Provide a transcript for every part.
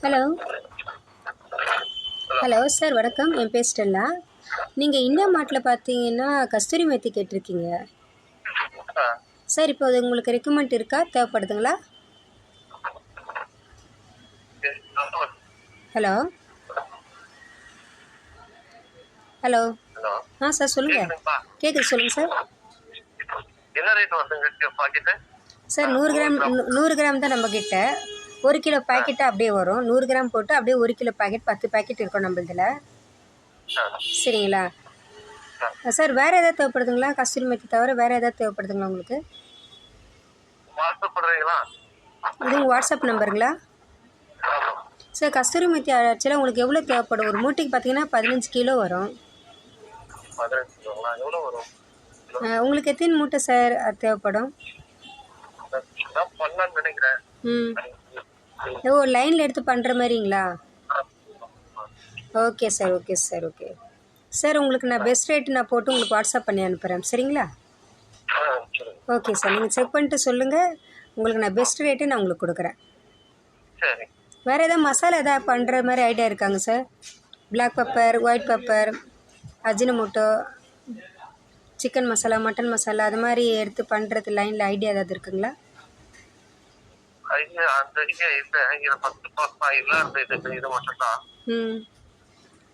Hello hello sir வணக்கம். என் பேர் Stella. நீங்கள் இந்தியா மார்ட்டில் பார்த்தீங்கன்னா கஸ்தூரி மேத்தி கேட்டிருக்கீங்க சார். இப்போ அது உங்களுக்கு ரெக்கமெண்ட் இருக்கா, தேவைப்படுதுங்களா? ஹலோ ஹலோ சார் சொல்லுங்கள். கேட்குது, சொல்லுங்கள் சார். சார் 100 கிராம் தான் நம்மக்கிட்ட. 1 கிலோ பாக்கெட்டாக அப்படியே வரும். 100 கிராம் போட்டு அப்படியே 1 கிலோ பாக்கெட் 10 பாக்கெட் இருக்கும் நம்மளதில். சரிங்களா சார்? வேறு எதாவது தேவைப்படுதுங்களா? கஸ்தூரி மேத்தி தவிர வேறு எதாவது தேவைப்படுதுங்களா உங்களுக்கு? இது உங்கள் வாட்ஸ்அப் நம்பருங்களா சார்? கஸ்தூரி மேத்தி ஆக்சுவலாக உங்களுக்கு எவ்வளோ தேவைப்படும்? ஒரு மூட்டைக்கு பார்த்தீங்கன்னா 15 கிலோ வரும். உங்களுக்கு எத்தனை மூட்டை சார் தேவைப்படும்? ஓ, லைனில் எடுத்து பண்ணுற மாதிரிங்களா? Okay sir, okay sir, okay sir. உங்களுக்கு நான் பெஸ்ட் ரேட்டு நான் போட்டு உங்களுக்கு வாட்ஸ்அப் பண்ணி அனுப்புகிறேன், சரிங்களா? ஓகே சார், நீங்கள் செக் பண்ணிட்டு சொல்லுங்கள். உங்களுக்கு நான் பெஸ்ட் ரேட்டு நான் உங்களுக்கு கொடுக்குறேன். வேறு எதாவது மசாலா எதாவது பண்ணுற மாதிரி ஐடியா இருக்காங்க sir? Black pepper, white pepper, Ajinomoto, chicken masala, mutton masala, அது மாதிரி எடுத்து பண்ணுறது லைனில் ஐடியா ஏதாவது இருக்குங்களா?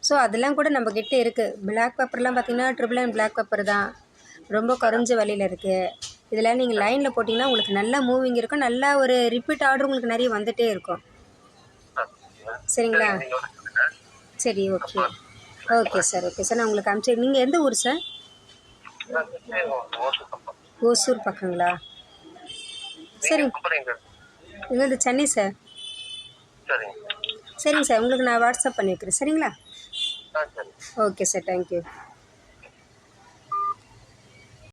ஸோ அதெல்லாம் கூட நம்மக்கிட்ட இருக்குது. பிளாக் பெப்பர்லாம் பார்த்தீங்கன்னா 999 பிளாக் பெப்பர் தான், ரொம்ப குறைஞ்ச விலையில் இருக்குது. இதெல்லாம் நீங்கள் லைனில் போட்டிங்கன்னா உங்களுக்கு நல்லா மூவிங் இருக்கும், நல்லா ஒரு ரிப்பீட் ஆர்டர் உங்களுக்கு நிறைய வந்துகிட்டே இருக்கும், சரிங்களா? சரி, okay okay sir, okay sir. நான் உங்களுக்கு அனுப்பிச்சி. நீங்கள் எந்த ஊர் சார்? ஓசூர் பக்கங்களா? சரி, எங்களது சென்னை சார். சரிங்க சார், உங்களுக்கு நான் வாட்ஸ்அப் பண்ணி வைக்கிறேன், சரிங்களா? Okay sir, thank you.